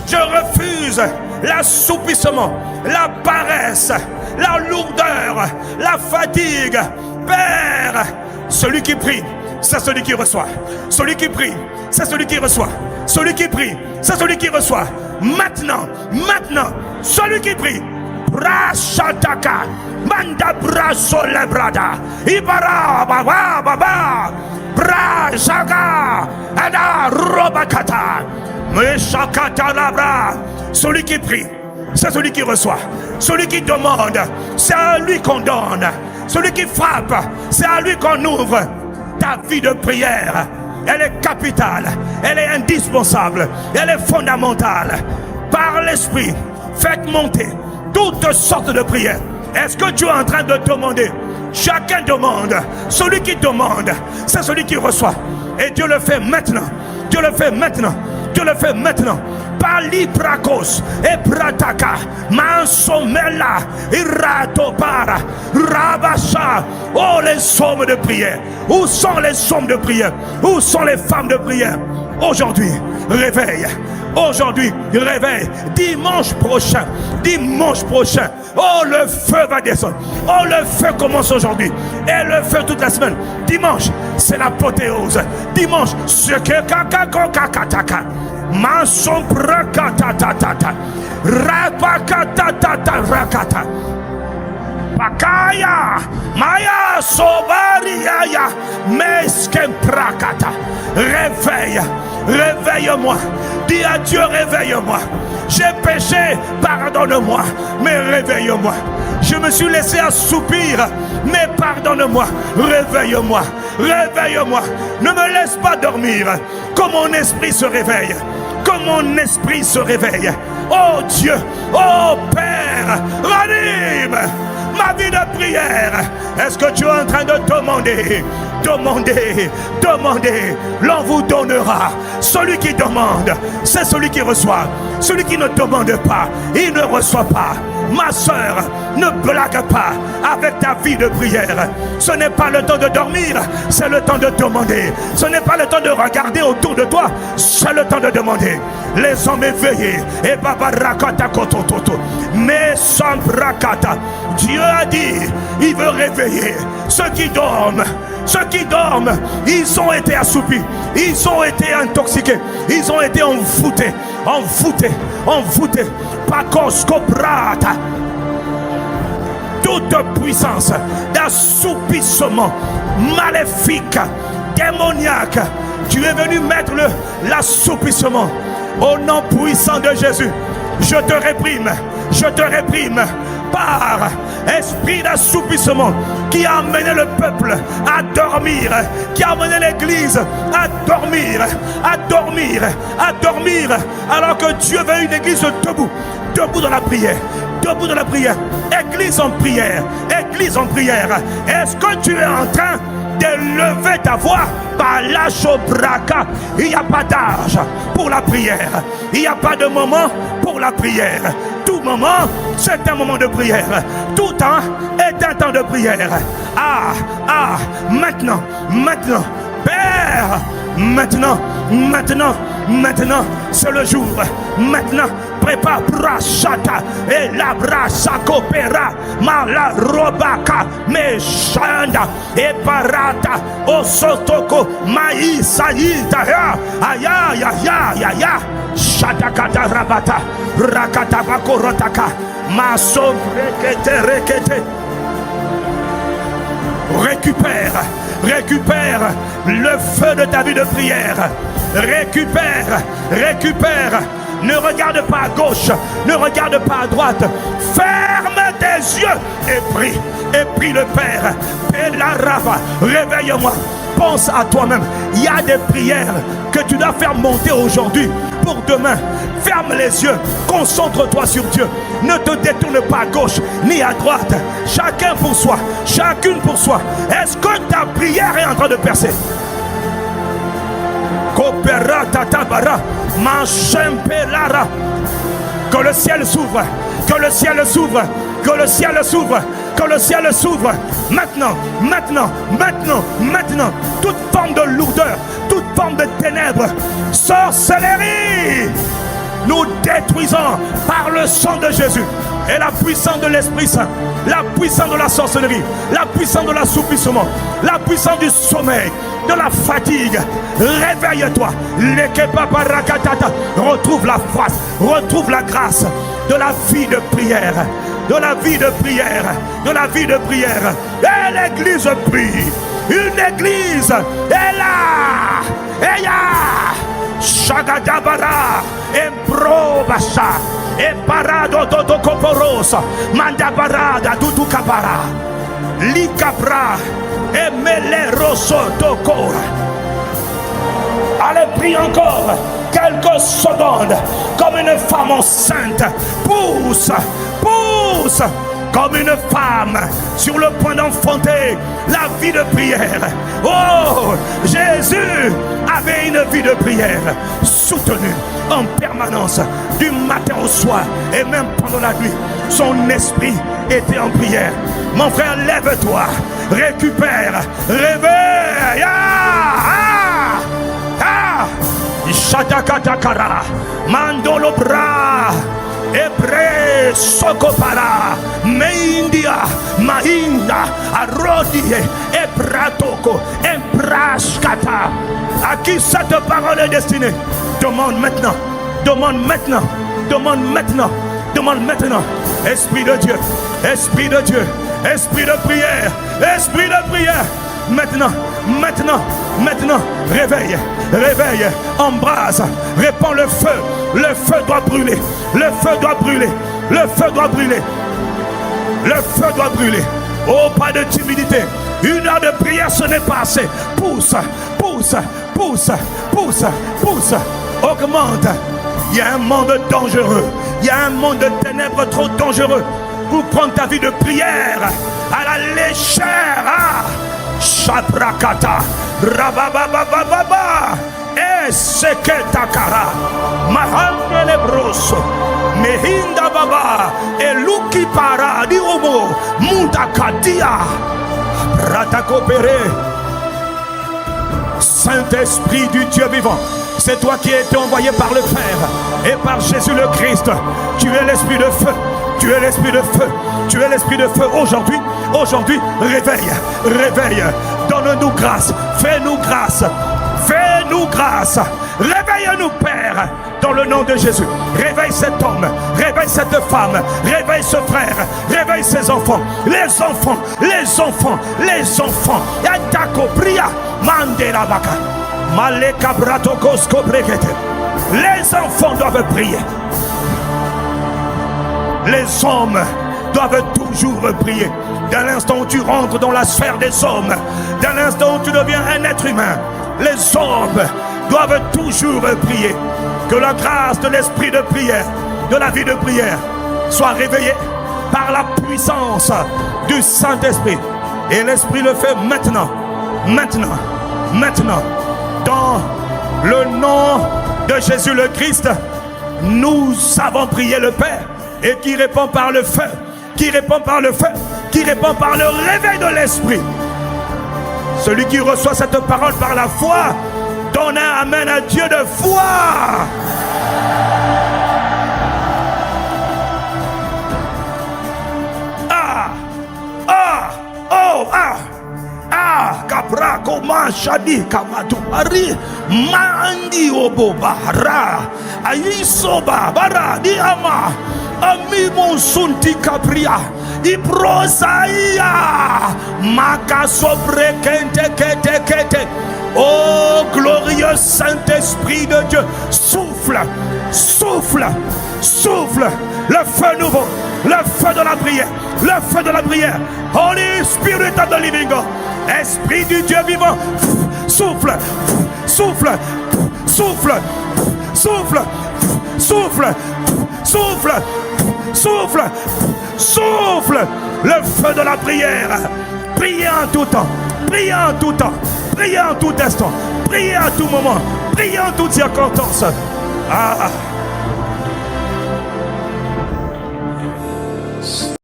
Je refuse l'assoupissement, la paresse, la lourdeur, la fatigue. Père, celui qui prie, c'est celui qui reçoit. Celui qui prie, c'est celui qui reçoit. Celui qui prie, c'est celui qui reçoit. Maintenant, celui qui prie. Brashataka, manda braso lebrada, ibara baba baba, brajaga, ada robakata, meshakata labra. Celui qui prie, c'est celui qui reçoit. Celui qui demande, c'est à lui qu'on donne. Celui qui frappe, c'est à lui qu'on ouvre. Ta vie de prière, elle est capitale, elle est indispensable, elle est fondamentale. Par l'esprit, faites monter toutes sortes de prières. Est-ce que tu es en train de demander? Chacun demande. Celui qui demande, c'est celui qui reçoit. Et Dieu le fait maintenant. Dieu le fait maintenant. Dieu le fait maintenant. Pali prakos et prataka mansomela iratopara rabasha. Oh, les sommes de prière. Où sont les sommes de prière? Où sont les femmes de prière? Aujourd'hui, réveille. Aujourd'hui, réveille. Dimanche prochain. Oh, le feu va descendre. Oh, le feu commence aujourd'hui. Et le feu toute la semaine. Dimanche, c'est l'apothéose. Dimanche, c'est que kakakokakataka. Manson prakatatata. Rapakatatata rakata. Pakaya. Maya sobariaya. Mesken prakata. Réveille. Réveille-moi. Dis à Dieu, réveille-moi. J'ai péché, pardonne-moi, mais réveille-moi. Je me suis laissé assoupir, mais pardonne-moi. Réveille-moi, réveille-moi. Ne me laisse pas dormir. Que mon esprit se réveille. Que mon esprit se réveille. Oh Dieu, oh Père, ranime ma vie de prière. Est-ce que tu es en train de demander? Demandez, l'on vous donnera. Celui qui demande, c'est celui qui reçoit. Celui qui ne demande pas, il ne reçoit pas. Ma soeur, ne blague pas avec ta vie de prière. Ce n'est pas le temps de dormir, c'est le temps de demander. Ce n'est pas le temps de regarder autour de toi, c'est le temps de demander. Les hommes éveillés, et babarakata kotototo, mais sans brakata. Dieu a dit, il veut réveiller ceux qui dorment. Ceux qui dorment, ils ont été assoupis, ils ont été intoxiqués, ils ont été envoûtés. Pakoskoprata. Toute puissance d'assoupissement maléfique, démoniaque, tu es venu mettre l'assoupissement au nom puissant de Jésus. Je te réprime par esprit d'assoupissement qui a amené le peuple à dormir, qui a amené l'église à dormir, alors que Dieu veut une église debout dans la prière. Église en prière. Est-ce que tu es en train de lever ta voix? Il n'y a pas d'âge pour la prière. Il n'y a pas de moment pour la prière. Tout moment, c'est un moment de prière. Tout temps est un temps de prière. Maintenant, Père, maintenant, c'est le jour. Maintenant, prépare brachata et la bracha coopéra mala robaka me shanda et parata osotoko maïsaïta ya shatakata rabata rakata bakorotaka maso rekete. Récupère le feu de ta vie de prière. Récupère. Ne regarde pas à gauche, ne regarde pas à droite. Ferme tes yeux et prie le Père. Réveille-moi. Pense à toi-même. Il y a des prières que tu dois faire monter aujourd'hui pour demain. Ferme les yeux, concentre-toi sur Dieu. Ne te détourne pas à gauche ni à droite. Chacun pour soi, chacune pour soi. Est-ce que ta prière est en train de percer? Que le ciel s'ouvre, que le ciel s'ouvre, que le ciel s'ouvre, que le ciel s'ouvre. Maintenant. Toute forme de lourdeur, toute forme de ténèbres, sorcellerie, nous détruisons. détruisant par le sang de Jésus. Et la puissance de l'Esprit Saint, la puissance de la sorcellerie, la puissance de l'assoupissement, la puissance du sommeil, de la fatigue. Réveille-toi. Retrouve la foi, retrouve la grâce de la vie de prière, de la vie de prière, de la vie de prière. Et l'église prie. Une église est là. Et ya Shagadabara Emprobasha et parado dodo coporosa mandabarada dudu capara Likabra et mele rosso tokora. Allez, prie encore quelques secondes comme une femme enceinte. Pousse, pousse comme une femme sur le point d'enfanter la vie de prière. Oh, Jésus avait une vie de prière soutenue en permanence du matin au soir et même pendant la nuit. Son esprit était en prière. Mon frère, lève-toi, récupère, réveille. Shadakatakara, Mandolo Bra, Ebre Sokopara, Meindia, Mahinda, Arodie, Ebratoko, Embraskata. À qui cette parole est destinée? Demande maintenant, demande maintenant, demande maintenant, demande maintenant. Esprit de Dieu, Esprit de Dieu, Esprit de prière, Esprit de prière. Maintenant, maintenant, maintenant, réveille, réveille, embrase, répands le feu doit brûler, le feu doit brûler, le feu doit brûler, le feu doit brûler. Oh, pas de timidité, une heure de prière ce n'est pas assez. Pousse, pousse, pousse, pousse, pousse, augmente. Il y a un monde dangereux, il y a un monde de ténèbres trop dangereux pour prendre ta vie de prière à la légère. Shabrakata, Rabababababa, Eseketakara, Mahangele Broso, Mehinda Baba, Eluki Para, Diomo, Mundakadia, Ratakopere. Saint-Esprit du Dieu vivant, c'est toi qui as été envoyé par le Père et par Jésus le Christ. Tu es l'esprit de feu, tu es l'esprit de feu, tu es l'esprit de feu. Aujourd'hui, aujourd'hui, réveille, réveille, donne-nous grâce, fais-nous grâce, fais-nous grâce. Réveille-nous, Père, dans le nom de Jésus. Réveille cet homme, réveille cette femme, réveille ce frère, réveille ses enfants, les enfants, les enfants, les enfants. Yatako pria, mandela baka, maleka bratokosko brekete. Les enfants doivent prier. Les hommes doivent toujours prier. Dès l'instant où tu rentres dans la sphère des hommes, dès l'instant où tu deviens un être humain, les hommes doivent toujours prier. Que la grâce de l'esprit de prière, de la vie de prière, soit réveillée par la puissance du Saint-Esprit. Et l'Esprit le fait maintenant, maintenant, maintenant. Dans le nom de Jésus le Christ, nous avons prié le Père, et qui répond par le feu, qui répond par le feu, qui répond par le réveil de l'Esprit. Celui qui reçoit cette parole par la foi, donne un amen à Dieu de foi. Ah, ah, oh, ah, ah, Capra, Koma, Shadi, Kamatu, Ari, Mandi, Obobara, Ayisoba, Bara, Diama, Ami Monsunti Capria, Ibrosaia, Maka sobre Kente, Kete, Kete. Oh, glorieux Saint-Esprit de Dieu, souffle, souffle, souffle, le feu nouveau, le feu de la prière, le feu de la prière. Holy Spirit of the living God, Esprit du Dieu vivant, souffle, souffle, souffle, souffle, souffle, souffle, souffle, souffle, le feu de la prière. Priez en tout temps, priez en tout temps, priez en tout instant, priez à tout moment, priez en toutes circonstances. Ah.